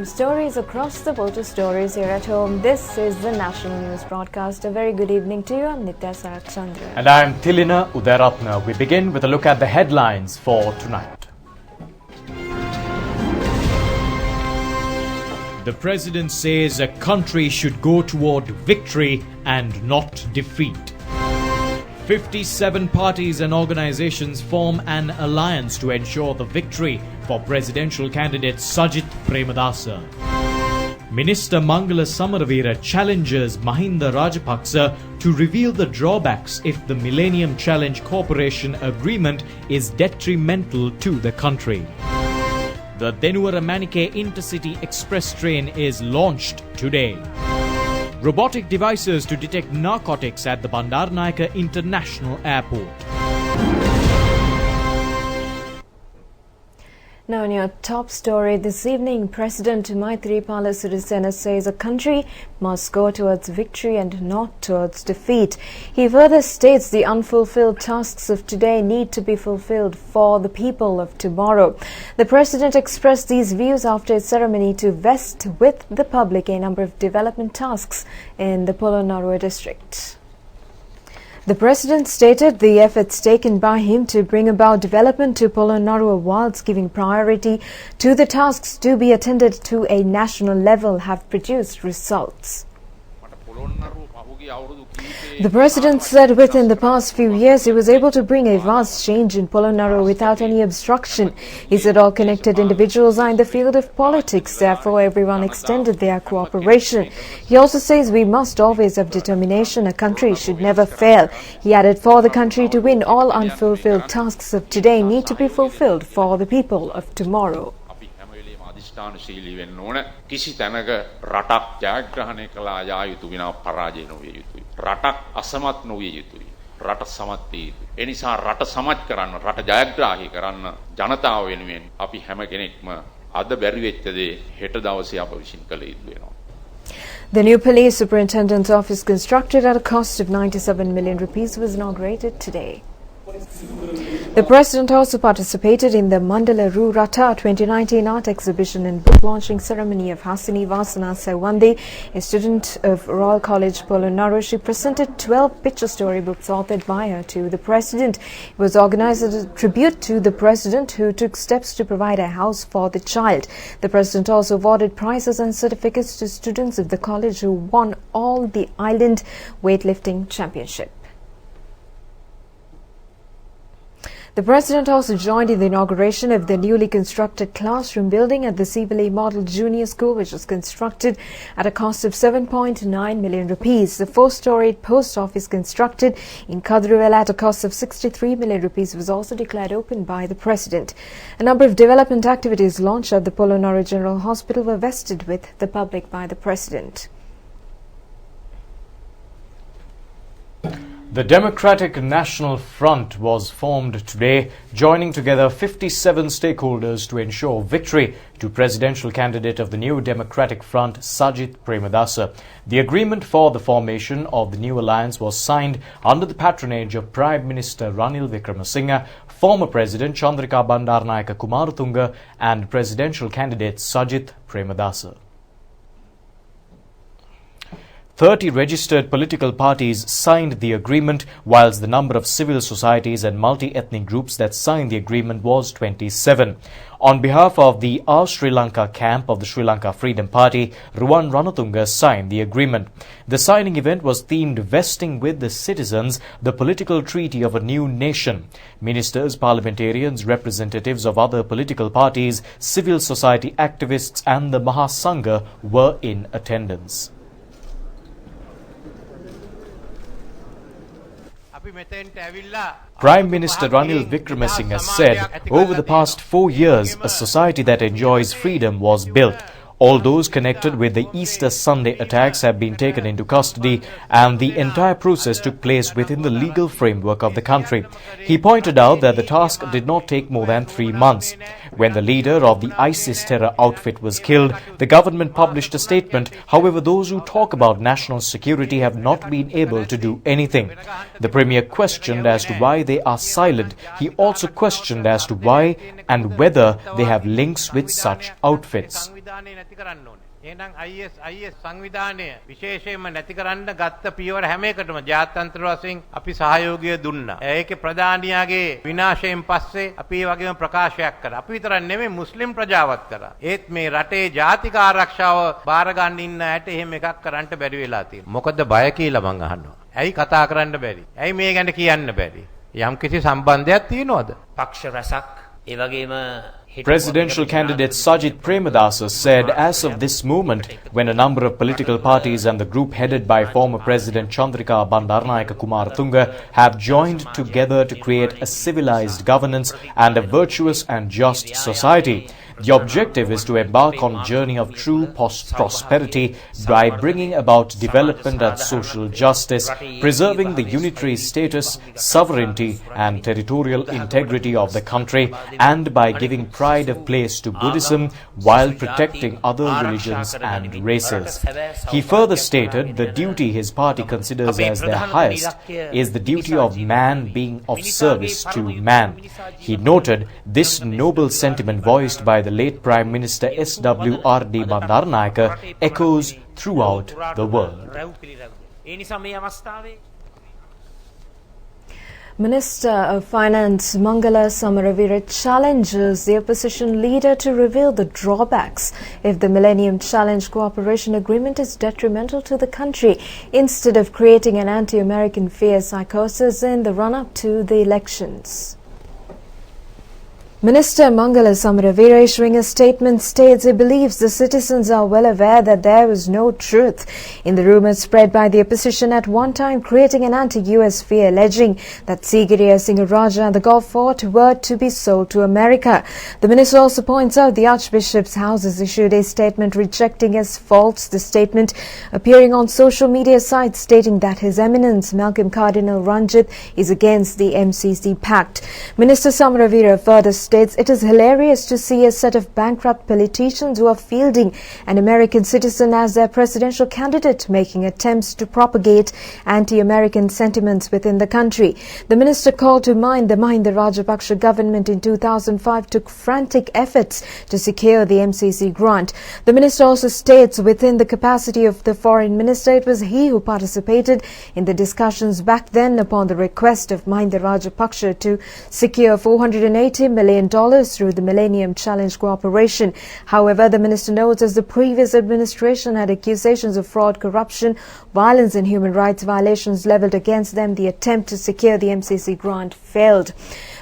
from stories across the world to stories here at home. This is the National News Broadcast. A very good evening to you. I'm Nitya Sarakchandra. And I'm Tilina Udaratna. We begin with a look at the headlines for tonight. The President says a country should go toward victory and not defeat. 57 parties and organizations form an alliance to ensure the victory for presidential candidate Sajith Premadasa. Minister Mangala Samaravira challenges Mahinda Rajapaksa to reveal the drawbacks if the Millennium Challenge Corporation agreement is detrimental to the country. The Denuvara-Manike Intercity Express train is launched today. Robotic devices to detect narcotics at the Bandaranaike International Airport. Now in your top story this evening, President Maithripala Sirisena says a country must go towards victory and not towards defeat. He further states the unfulfilled tasks of today need to be fulfilled for the people of tomorrow. The President expressed these views after a ceremony to vest with the public a number of development tasks in the Polonnaruwa district. The President stated the efforts taken by him to bring about development to Polonnaruwa whilst giving priority to the tasks to be attended to a national level have produced results. The President said within the past few years he was able to bring a vast change in Polonnaruwa without any obstruction. He said all connected individuals are in the field of politics, therefore everyone extended their cooperation. He also says we must always have determination, a country should never fail. He added for the country to win, all unfulfilled tasks of today need to be fulfilled for the people of tomorrow. ස්ථානශීලී වෙන්න ඕන කිසි තැනක රටක් ජයග්‍රහණය කළා යා යුතු විනා පරාජය නොවිය යුතුයි රටක් අසමත් නොවිය යුතුයි රට සමත් විය යුතුයි ඒ නිසා රට සමත් කරන්න රට ජයග්‍රාහී කරන්න ජනතාව වෙනුවෙන් අපි හැම කෙනෙක්ම අද බැරි වෙච්ච දේ හෙට දවසේ අප විසින් කළ යුතු වෙනවා. The new police superintendent's office constructed at a cost of 97 million rupees was inaugurated today. The President also participated in the Mandala Ru Ratha 2019 art exhibition and book launching ceremony of Hasini Vasana Sewandi, a student of Royal College Polonnaruwa. She presented 12 picture storybooks authored by her to the President. It was organized as a tribute to the President, who took steps to provide a house for the child. The President also awarded prizes and certificates to students of the college who won all the island weightlifting championship. The President also joined in the inauguration of the newly constructed classroom building at the Sivali Model Junior School, which was constructed at a cost of 7.9 million rupees. The four-storied post office constructed in Kadruwela at a cost of 63 million rupees was also declared open by the President. A number of development activities launched at the Polonnaruwa General Hospital were vested with the public by the President. The Democratic National Front was formed today, joining together 57 stakeholders to ensure victory to presidential candidate of the new Democratic Front, Sajith Premadasa. The agreement for the formation of the new alliance was signed under the patronage of Prime Minister Ranil Wickremesinghe, former President Chandrika Bandaranaike Kumaratunga and presidential candidate Sajith Premadasa. 30 registered political parties signed the agreement, whilst the number of civil societies and multi-ethnic groups that signed the agreement was 27. On behalf of the Sri Lanka camp of the Sri Lanka Freedom Party, Ruwan Ranatunga signed the agreement. The signing event was themed Vesting with the Citizens, the political treaty of a new nation. Ministers, parliamentarians, representatives of other political parties, civil society activists and the Mahasangha were in attendance. Prime Minister Ranil Wickremesinghe said, over the past 4 years, a society that enjoys freedom was built. All those connected with the Easter Sunday attacks have been taken into custody, and the entire process took place within the legal framework of the country. He pointed out that the task did not take more than 3 months. When the leader of the ISIS terror outfit was killed, the government published a statement. However, those who talk about national security have not been able to do anything. The Premier questioned as to why they are silent. He also questioned as to why and whether they have links with such outfits. සංවිධානය නැති කරන්න ඕනේ. එහෙනම් IS සංවිධානය විශේෂයෙන්ම නැති කරන්න ගත්ත පියවර හැම එකටම ජාත්‍යන්තර වශයෙන් අපි සහයෝගය දුන්නා. ඒකේ ප්‍රධානියාගේ විනාශයෙන් පස්සේ අපි මේ වගේම ප්‍රකාශයක් කරා. අපි විතරක් නෙමෙයි මුස්ලිම් ප්‍රජාවත් කරා. ඒත් මේ රටේ ජාතික ආරක්ෂාව බාර ගන්න ඉන්න ඇයට එහෙම එකක් කරන්න බැරි වෙලා තියෙනවා. මොකද බය කියලා මං අහනවා. ඇයි කතා කරන්න බැරි? ඇයි මේ ගැන කියන්න බැරි? යම් කිසි සම්බන්ධයක් තියෙනවද? පක්ෂ රසක් ඒ වගේම Presidential candidate Sajith Premadasa said as of this moment, when a number of political parties and the group headed by former President Chandrika Bandaranaike Kumaratunga have joined together to create a civilized governance and a virtuous and just society. The objective is to embark on a journey of true prosperity by bringing about development and social justice, preserving the unitary status, sovereignty and territorial integrity of the country, and by giving pride of place to Buddhism while protecting other religions and races. He further stated the duty his party considers as their highest is the duty of man being of service to man. He noted this noble sentiment voiced by the late Prime Minister SWRD Bandaranaike echoes throughout the world. Minister of Finance Mangala Samaravira challenges the opposition leader to reveal the drawbacks if the Millennium Challenge Cooperation Agreement is detrimental to the country, instead of creating an anti-American fear psychosis in the run-up to the elections. Minister Mangala Samaravira, issuing a statement, states he believes the citizens are well aware that there was no truth in the rumours spread by the opposition at one time, creating an anti-US fear, alleging that Sigiriya Singaraja and the Gulf Fort were to be sold to America. The minister also points out the Archbishop's House has issued a statement rejecting as false the statement appearing on social media sites, stating that His Eminence Malcolm Cardinal Ranjit is against the MCC Pact. Minister Samaravira further states it is hilarious to see a set of bankrupt politicians who are fielding an American citizen as their presidential candidate making attempts to propagate anti-American sentiments within the country. The minister called to mind the Mahinda Rajapaksa government in 2005 took frantic efforts to secure the MCC grant. The minister also states within the capacity of the foreign minister, it was he who participated in the discussions back then upon the request of Mahinda Rajapaksa to secure $480 million through the Millennium Challenge Cooperation. However, the minister notes as the previous administration had accusations of fraud, corruption, violence and human rights violations levelled against them, the attempt to secure the MCC grant failed.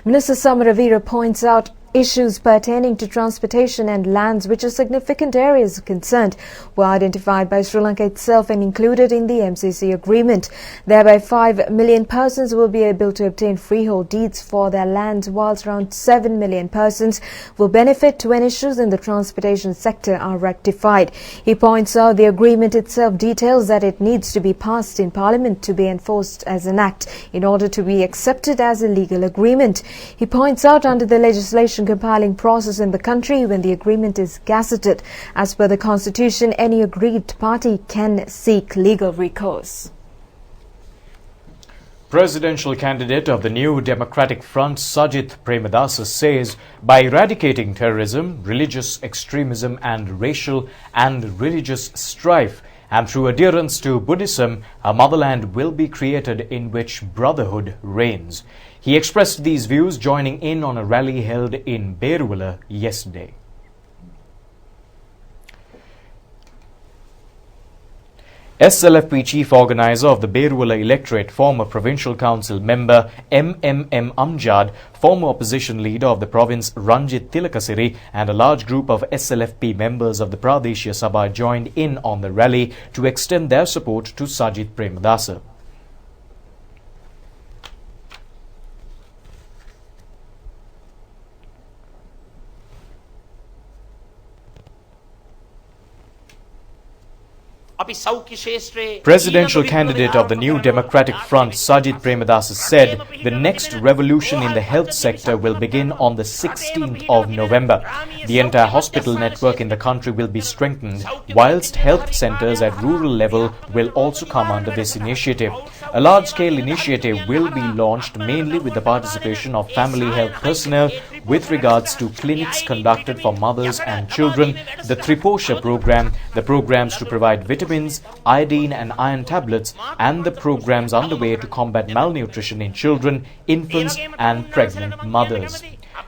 Minister Samaravira points out issues pertaining to transportation and lands, which are significant areas of concern, were identified by Sri Lanka itself and included in the MCC agreement. Thereby 5 million persons will be able to obtain freehold deeds for their lands, whilst around 7 million persons will benefit when issues in the transportation sector are rectified. He points out the agreement itself details that it needs to be passed in Parliament to be enforced as an act in order to be accepted as a legal agreement. He points out under the legislation compiling process in the country, when the agreement is gazetted, as per the Constitution, any aggrieved party can seek legal recourse. Presidential candidate of the New Democratic Front, Sajith Premadasa, says by eradicating terrorism, religious extremism and racial and religious strife, and through adherence to Buddhism, a motherland will be created in which brotherhood reigns. He expressed these views joining in on a rally held in Beruwala yesterday. SLFP chief organizer of the Beruwala electorate, former provincial council member MMM Amjad, former opposition leader of the province Ranjit Tilakasiri, and a large group of SLFP members of the Pradeshia Sabha joined in on the rally to extend their support to Sajith Premadasa. Presidential candidate of the New Democratic Front, Sajith Premadasa, said the next revolution in the health sector will begin on the 16th of November. The entire hospital network in the country will be strengthened, whilst health centres at rural level will also come under this initiative. A large-scale initiative will be launched mainly with the participation of family health personnel with regards to clinics conducted for mothers and children, the Triposha program, the programs to provide vitamins, iodine and iron tablets, and the programs underway to combat malnutrition in children, infants and pregnant mothers.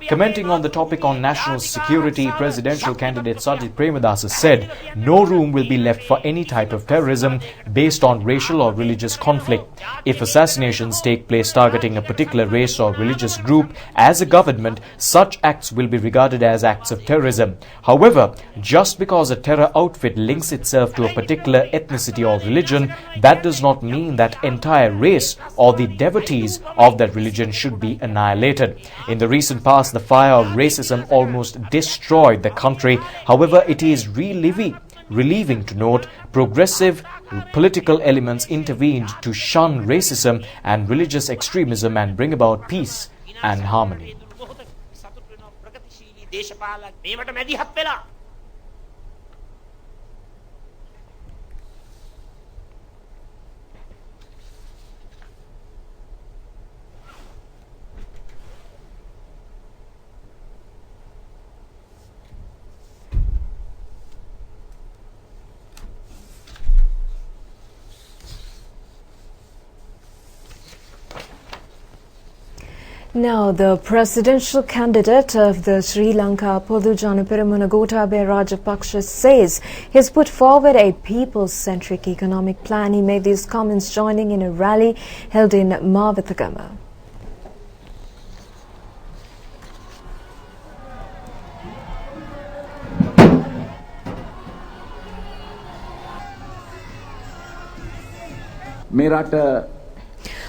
Commenting on the topic on national security, presidential candidate Sajid Premadasa said no room will be left for any type of terrorism based on racial or religious conflict. If assassinations take place targeting a particular race or religious group, as a government, such acts will be regarded as acts of terrorism. However, just because a terror outfit links itself to a particular ethnicity or religion, that does not mean that entire race or the devotees of that religion should be annihilated. In the recent past, the fire of racism almost destroyed the country. However, it is relieving to note progressive political elements intervened to shun racism and religious extremism and bring about peace and harmony. Now, the presidential candidate of the Sri Lanka Podujana Peramuna Gotabaya Rajapaksa says he has put forward a people-centric economic plan. He made these comments joining in a rally held in Mavathagama.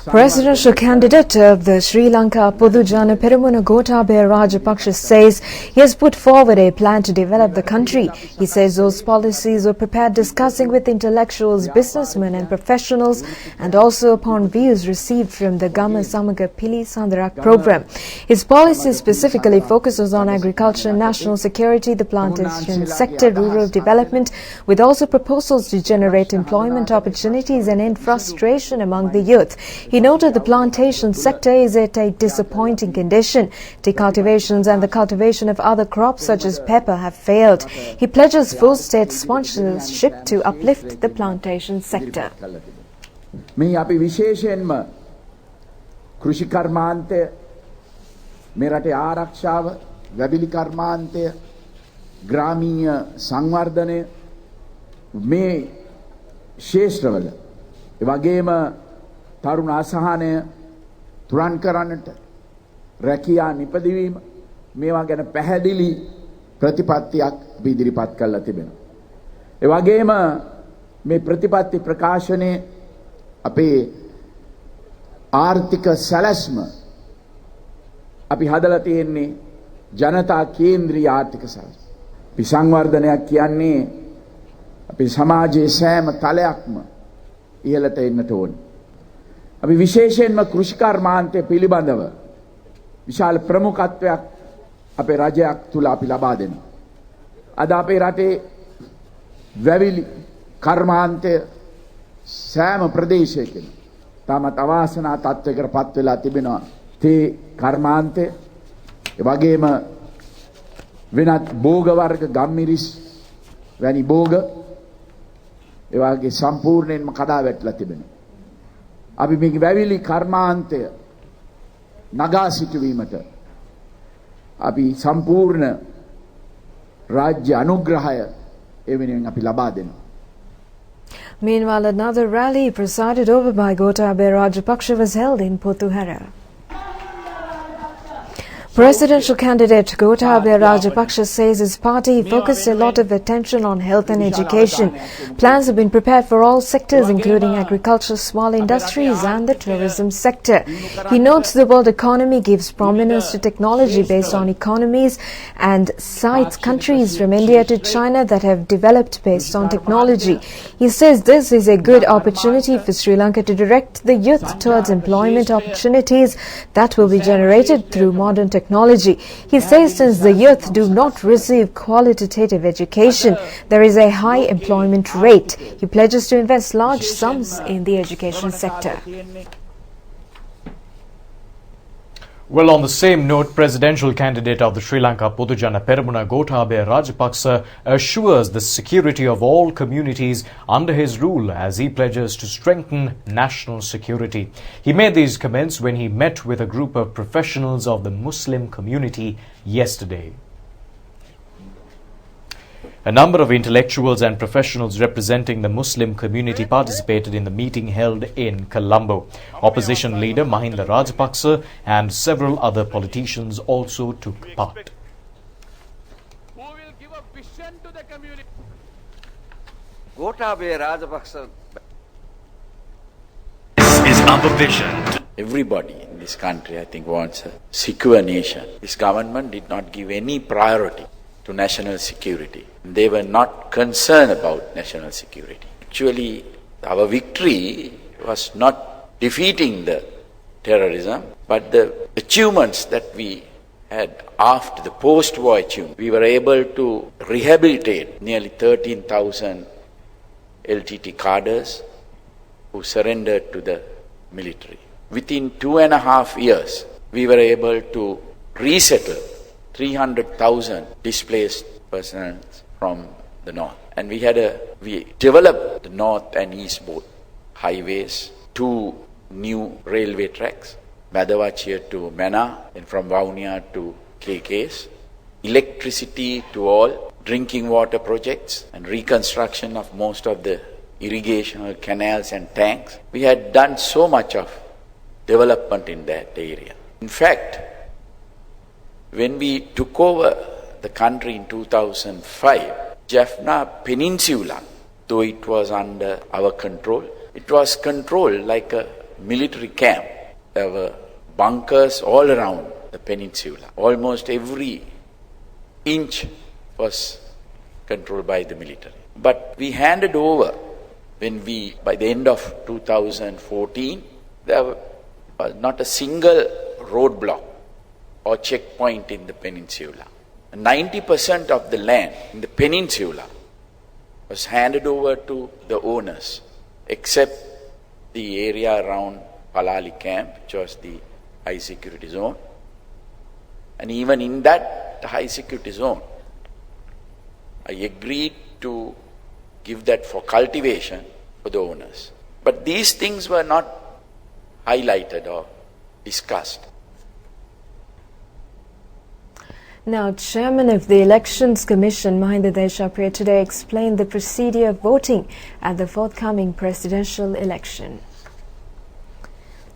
Presidential candidate of the Sri Lanka Podujana Peramuna Gotabaya Rajapaksa says he has put forward a plan to develop the country. He says those policies were prepared discussing with intellectuals, businessmen and professionals, and also upon views received from the Gama Samaga Pili Sandarak program. His policy specifically focuses on agriculture, national security, the plantation sector, rural development, with also proposals to generate employment opportunities and end frustration among the youth. He noted the plantation sector is at a disappointing condition. Tea cultivations and the cultivation of other crops such as pepper have failed. He pledges full state sponsorship to uplift the plantation sector. මේ අපි විශේෂයෙන්ම කෘෂි කර්මාන්තය, මේ රටේ ආරක්ෂාව, වැවිලි කර්මාන්තය, ග්‍රාමීය සංවර්ධනය, මේ ශේෂ්ත්‍රවල ඒ වගේම තරුණ අසහනය තුරන් කරන්නට, රැකියා නිපදවීම, මේවා ගැන පැහැදිලි ප්‍රතිපත්තියක් ඉදිරිපත් කරලා තිබෙනවා. ඒ වගේම මේ ප්‍රතිපත්ති ප්‍රකාශනයේ අපේ ආර්ථික සැලැස්ම අපි හදලා තියෙන්නේ ජනතා කේන්ද්‍රීය ආර්ථික සැලැස්ම. අපි සංවර්ධනයක් කියන්නේ අපේ සමාජයේ සෑම තලයක්ම ඉහළට එන්නට ඕනේ. අපි විශේෂයෙන්ම කෘෂි කර්මාන්තය පිළිබඳව විශාල ප්‍රමුඛත්වයක් අපේ රජයක් තුල අපි ලබා දෙනවා. අද අපේ රටේ වැවිලි කර්මාන්තය සෑම ප්‍රදේශයකම තාමත් අවාසනා තත්ත්වයකට පත් වෙලා තිබෙනවා. තේ කර්මාන්තය, ඒ වගේම වෙනත් භෝග වර්ග, ගම්මිරිස් වැනි භෝග ඒ වගේ සම්පූර්ණයෙන්ම කඩා වැටලා තිබෙනවා. අපි මේ වැවිලි කර්මාන්තය නගා සිටුවීමට අපි සම්පූර්ණ රාජ්‍ය අනුග්‍රහය ඒ වෙනුවෙන් අපි ලබා දෙනවා. Meanwhile, another rally presided over by Gotabaya Rajapaksa was held in Pothuhara. Presidential candidate Gotabaya Rajapaksa says his party focused a lot of attention on health and education. Plans have been prepared for all sectors, including agriculture, small industries and the tourism sector. He notes the world economy gives prominence to technology based on economies and cites countries from India to China that have developed based on technology. He says this is a good opportunity for Sri Lanka to direct the youth towards employment opportunities that will be generated through modern technology technology. He says since the youth do not receive qualitative education, there is a high employment rate. He pledges to invest large sums in the education sector. Well, on the same note, presidential candidate of the Sri Lanka Podujana Peramuna Gotabaya Rajapaksa assures the security of all communities under his rule as he pledges to strengthen national security. He made these comments when he met with a group of professionals of the Muslim community yesterday. A number of intellectuals and professionals representing the Muslim community participated in the meeting held in Colombo. Opposition leader Mahinda Rajapaksa and several other politicians also took part. Who will give a vision to the community? Gotabaya Rajapaksa. This is our vision. Everybody in this country, I think, wants a secure nation. This government did not give any priority to national security. They were not concerned about national security. Actually, our victory was not defeating the terrorism, but the achievements that we had after the post-war achievement. We were able to rehabilitate nearly 13,000 LTT cadres who surrendered to the military. Within 2.5 years, we were able to resettle 300,000 displaced persons from the north. And we developed the north and east both highways, 2 new railway tracks, Madavachia to Mena, and from Vaunia to KKs, electricity to all, drinking water projects, and reconstruction of most of the irrigational canals and tanks. We had done so much of development in that area. In fact, when we took over the country in 2005, Jaffna Peninsula, though it was under our control, it was controlled like a military camp. There were bunkers all around the peninsula. Almost every inch was controlled by the military. But we handed over by the end of 2014, there was not a single roadblock or checkpoint in the peninsula. 90% of the land in the peninsula was handed over to the owners, except the area around Palali camp, which was the high security zone. And even in that high security zone, I agreed to give that for cultivation for the owners. But these things were not highlighted or discussed. Now, Chairman of the Elections Commission, Mahinda Deshapriya, today explained the procedure of voting at the forthcoming presidential election.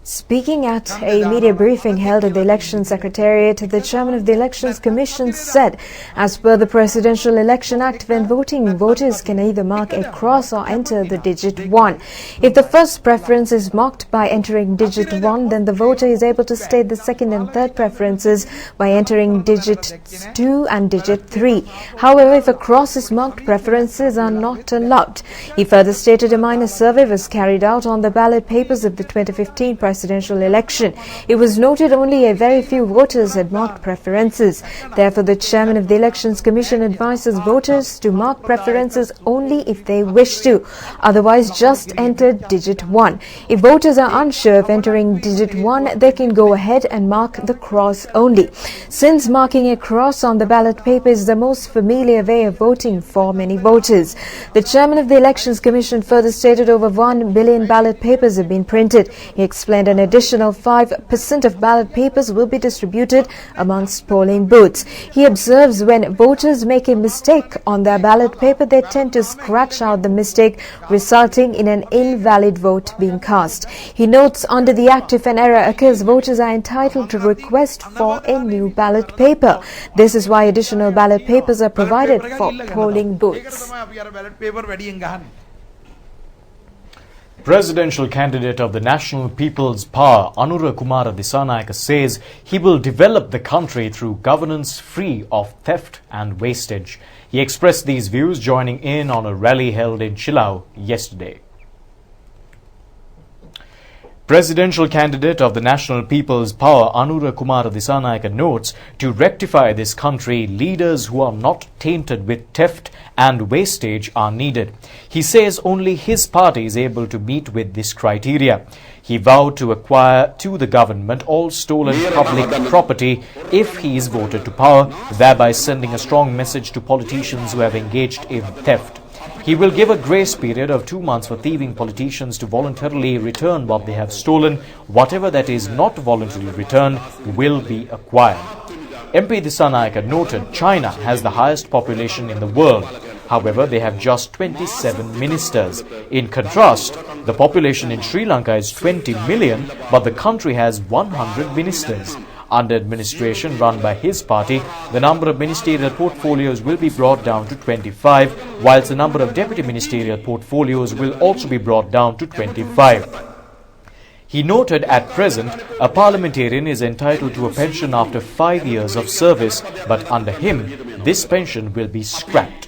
Speaking at a media briefing held at the Election Secretariat, the Chairman of the Elections Commission said, as per the Presidential Election Act, when voting, voters can either mark a cross or enter the digit 1. If the first preference is marked by entering digit 1, then the voter is able to state the second and third preferences by entering digit 2 and digit 3. However, if a cross is marked, preferences are not allowed. He further stated a minor survey was carried out on the ballot papers of the 2015 presidential election. It was noted only a very few voters had marked preferences. Therefore, the Chairman of the Elections Commission advises voters to mark preferences only if they wish to. Otherwise, just enter digit 1. If voters are unsure of entering digit 1, they can go ahead and mark the cross only. Since marking a cross on the ballot paper is the most familiar way of voting for many voters. The Chairman of the Elections Commission further stated over 1 billion ballot papers have been printed. He explained an additional 5% of ballot papers will be distributed amongst polling booths. He observes when voters make a mistake on their ballot paper, they tend to scratch out the mistake, resulting in an invalid vote being cast. He notes under the Act, if an error occurs, voters are entitled to request for a new ballot paper. This is why additional ballot papers are provided for polling booths. Presidential candidate of the National People's Power, Anura Kumara Disanayaka, says he will develop the country through governance free of theft and wastage. He expressed these views joining in on a rally held in Chilao yesterday. Presidential candidate of the National People's Power, Anura Kumara Dissanayake, notes to rectify this country, leaders who are not tainted with theft and wastage are needed. He says only his party is able to meet with this criteria. He vowed to acquire to the government all stolen public property if he is voted to power, thereby sending a strong message to politicians who have engaged in theft. He will give a grace period of 2 months for thieving politicians to voluntarily return what they have stolen. Whatever that is not voluntarily returned will be acquired. MP Dissanayake noted China has the highest population in the world. However, they have just 27 ministers. In contrast, the population in Sri Lanka is 20 million, but the country has 100 ministers. Under administration run by his party, the number of ministerial portfolios will be brought down to 25, whilst the number of deputy ministerial portfolios will also be brought down to 25. He noted at present, a parliamentarian is entitled to a pension after 5 years of service, but under him, this pension will be scrapped.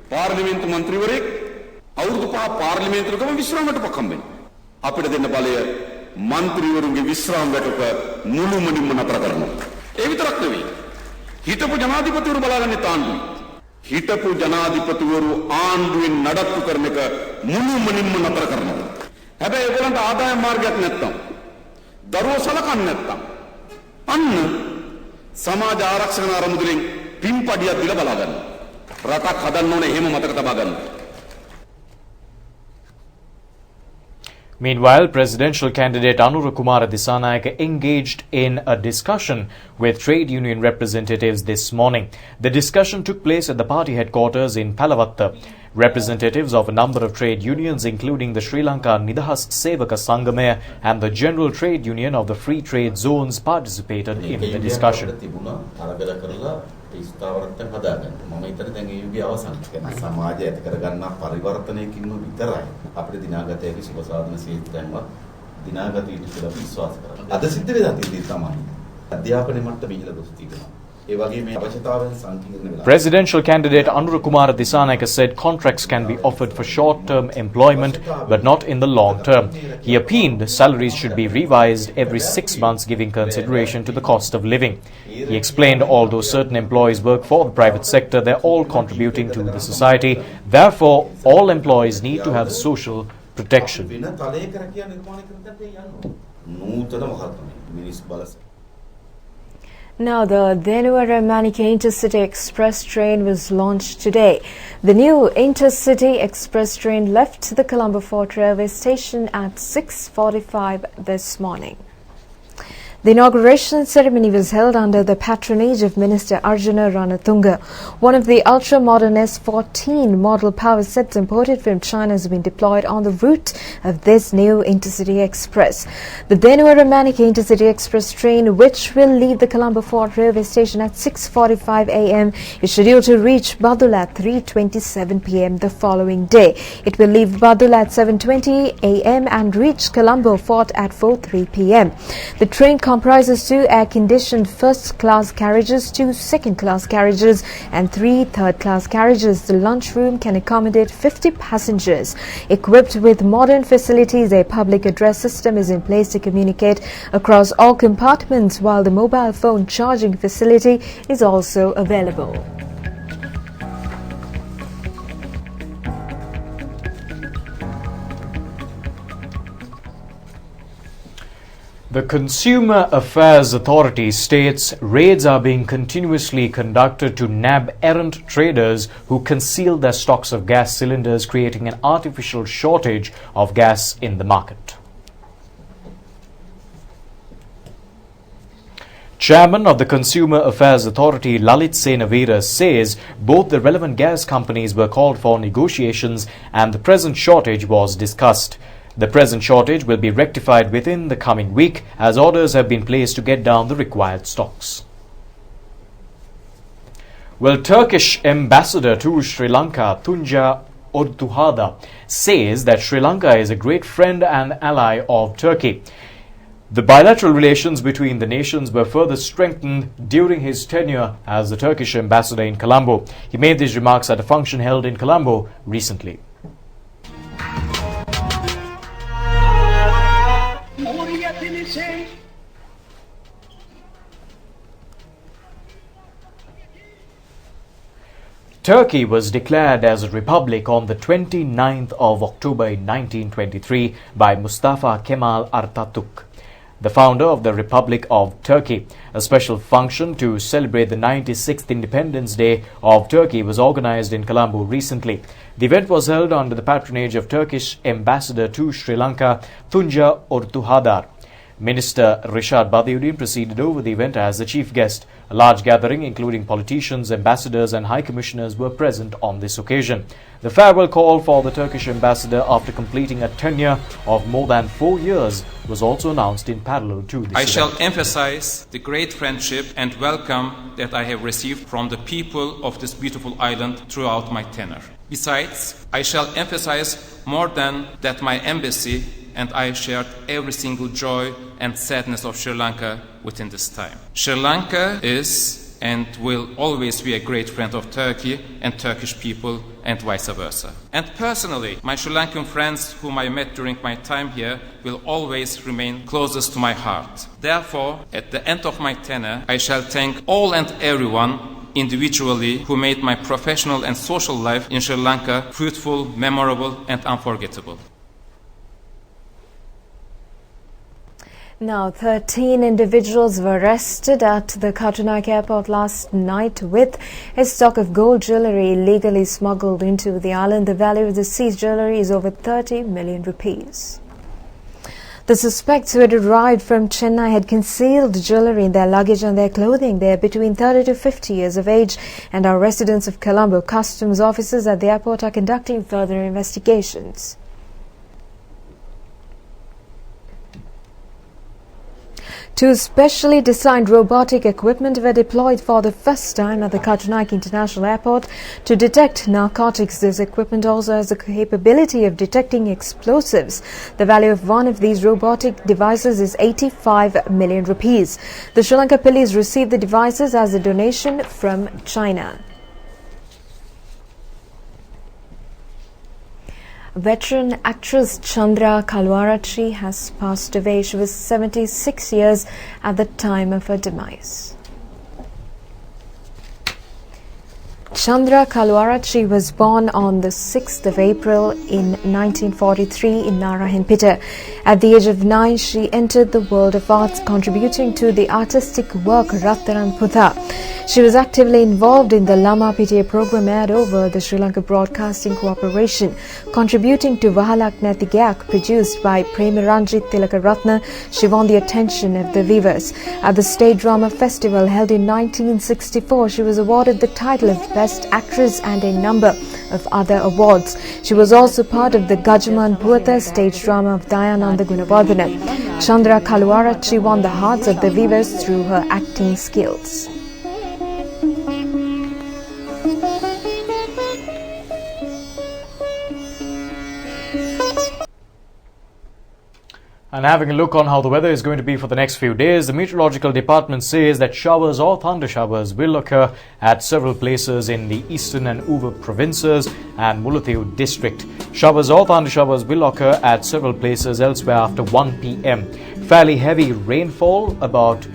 පාර්ලිමේන්තු මන්ත්‍රීවරයෙක් අවුරුදු 5 පාර්ලිමේන්තුවකම විශ්‍රාම වැටුපක් හම්බෙන්නේ. අපිට දෙන්න බලය මන්ත්‍රීවරුන්ගේ විශ්‍රාම වැටුප මුළුමනින්ම නතර කරනවා. ඒ විතරක් නෙවෙයි. හිටපු ජනාධිපතිවරු බලාගන්නේ තාණ්ඩුයි. හිටපු ජනාධිපතිවරු ආණ්ඩුවෙන් නඩත්තු කරන එක මුළුමනින්ම නතර කරනවා. හැබැයි ඒගොල්ලන්ට ආදායම් මාර්ගයක් නැත්තම් දරුවෝ සලකන්නේ නැත්තම් අන්න සමාජ ආරක්ෂණ ආරමුදලින් පින්පඩියක් දීලා බලාගන්නවා. රටක් හදන්න ඕනේ එහෙම මතක තබා ගන්න. Meanwhile, presidential candidate Anura Kumara Dissanayake engaged in a discussion with trade union representatives this morning. The discussion took place at the party headquarters in Palavatta. Representatives of a number of trade unions, including the Sri Lanka Nidahas Sevaka Sangamaya and the General Trade Union of the Free Trade Zones, participated in the discussion. ස්ථාවරත්වයෙන් හදාගන්න. මම හිතන්නේ දැන් ඒ යුගයේ අවසන්. කියන්නේ සමාජය ඇති කරගන්නා පරිවර්තනයකින් විතරයි අපිට දිනාගතයේ සුබ සාධන ශේත්‍රයන්වත් දිනාගත යුතු කියලා අපි විශ්වාස කරනවා. අද සිද්ධ වෙලා තියෙන්නේ තමයි. අධ්‍යාපනයේ මට්ටම ඉහළ ගොස් තිබෙනවා. ඒ වගේ මේ අවශ්‍යතාවයන් සංකීර්ණ වෙලා. Presidential candidate Anura Kumara Dissanayake said contracts can be offered for short-term employment but not in the long term. He opined salaries should be revised every 6 months, giving consideration to the cost of living. He explained although certain employees work for the private sector, they're all contributing to the society. Therefore, all employees need to have social protection. Now, the Dhenua-Ramanike Intercity Express train was launched today. The new Intercity Express train left the Colombo Fort railway station at 6:45 this morning. The inauguration ceremony was held under the patronage of Minister Arjuna Ranatunga. One of the ultra-modern S-14 model power sets imported from China has been deployed on the route of this new Intercity Express. The Dhenua-Ramanike Intercity Express train, which will leave the Colombo Fort railway station at 6:45 a.m., is scheduled to reach Badul at 3:27 p.m. the following day. It will leave Badul at 7:20 a.m. and reach Colombo Fort at 4:03 p.m. The train comprises 2 air-conditioned first-class carriages, 2 second-class carriages and 3 third-class carriages. The lunchroom can accommodate 50 passengers. Equipped with modern facilities, a public address system is in place to communicate across all compartments, while the mobile phone charging facility is also available. The Consumer Affairs Authority states raids are being continuously conducted to nab errant traders who conceal their stocks of gas cylinders, creating an artificial shortage of gas in the market. Chairman of the Consumer Affairs Authority, Lalit Senavira, says both the relevant gas companies were called for negotiations and the present shortage was discussed. The present shortage will be rectified within the coming week as orders have been placed to get down the required stocks. Well, Turkish ambassador to Sri Lanka, Tunja Ortuhada, says that Sri Lanka is a great friend and ally of Turkey. The bilateral relations between the nations were further strengthened during his tenure as the Turkish ambassador in Colombo. He made these remarks at a function held in Colombo recently. Turkey was declared as a republic on the 29th of October in 1923 by Mustafa Kemal Atatürk, the founder of the Republic of Turkey. A special function to celebrate the 96th Independence Day of Turkey was organized in Colombo recently. The event was held under the patronage of Turkish ambassador to Sri Lanka, Tunja Ortuhadar. Minister Rishad Badiuddin presided over the event as the chief guest. A large gathering, including politicians, ambassadors and high commissioners, were present on this occasion. The farewell call for the Turkish ambassador after completing a tenure of more than 4 years was also announced in parallel to this event. shall emphasize the great friendship and welcome that I have received from the people of this beautiful island throughout my tenure. Besides, I shall emphasize more than that my embassy and I shared every single joy and sadness of Sri Lanka within this time. Sri Lanka is and will always be a great friend of Turkey and Turkish people and vice versa. And personally, my Sri Lankan friends whom I met during my time here will always remain closest to my heart. Therefore, at the end of my tenure, I shall thank all and everyone individually who made my professional and social life in Sri Lanka fruitful, memorable and unforgettable. Now, 13 individuals were arrested at the Katunayake airport last night with a stock of gold jewellery illegally smuggled into the island. The value of the seized jewellery is over 30 million rupees. The suspects who had arrived from Chennai had concealed jewellery in their luggage and their clothing. They are between 30 to 50 years of age and are residents of Colombo. Customs officers at the airport are conducting further investigations. Two specially designed robotic equipment were deployed for the first time at the Katunayake International Airport to detect narcotics. This equipment also has the capability of detecting explosives. The value of one of these robotic devices is 85 million rupees. The Sri Lanka police received the devices as a donation from China. Veteran actress Chandra Kalwarachi has passed away. She was 76 years at the time of her demise. Chandra Kalwarachi was born on the 6th of April in 1943 in Narayanpeta. At the age of 9, she entered the world of arts, contributing to the artistic work Rattaran Putha. She was actively involved in the Lama PTA program aired over the Sri Lanka Broadcasting Corporation, contributing to Vahalak Nathigayak, produced by Premaranjit Tilakaratna. She won the attention of the viewers. At the State Drama Festival held in 1964, she was awarded the title of Best Actress and a number of other awards. She was also part of the Gajaman Bhuata stage drama of Dayananda Gunawardhana. Chandra Kalwarachi won the hearts of the viewers through her acting skills. And having a look on how the weather is going to be for the next few days, the meteorological department says that showers or thunder showers will occur at several places in the eastern and Uva provinces and Mullaitivu district. Showers or thunder showers will occur at several places elsewhere after 1 p.m. Fairly heavy rainfall, about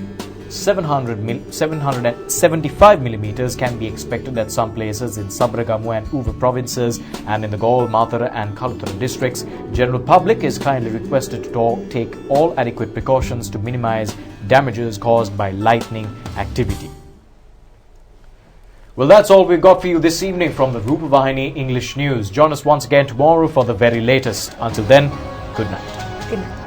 775 millimeters, can be expected at some places in Sabragamu and Uva provinces and in the Gaul, Mathura and Kalutara districts. General public is kindly requested to take all adequate precautions to minimize damages caused by lightning activity. Well, that's all we've got for you this evening from the Rupavahini English News. Join us once again tomorrow for the very latest. Until then, good night. Good night.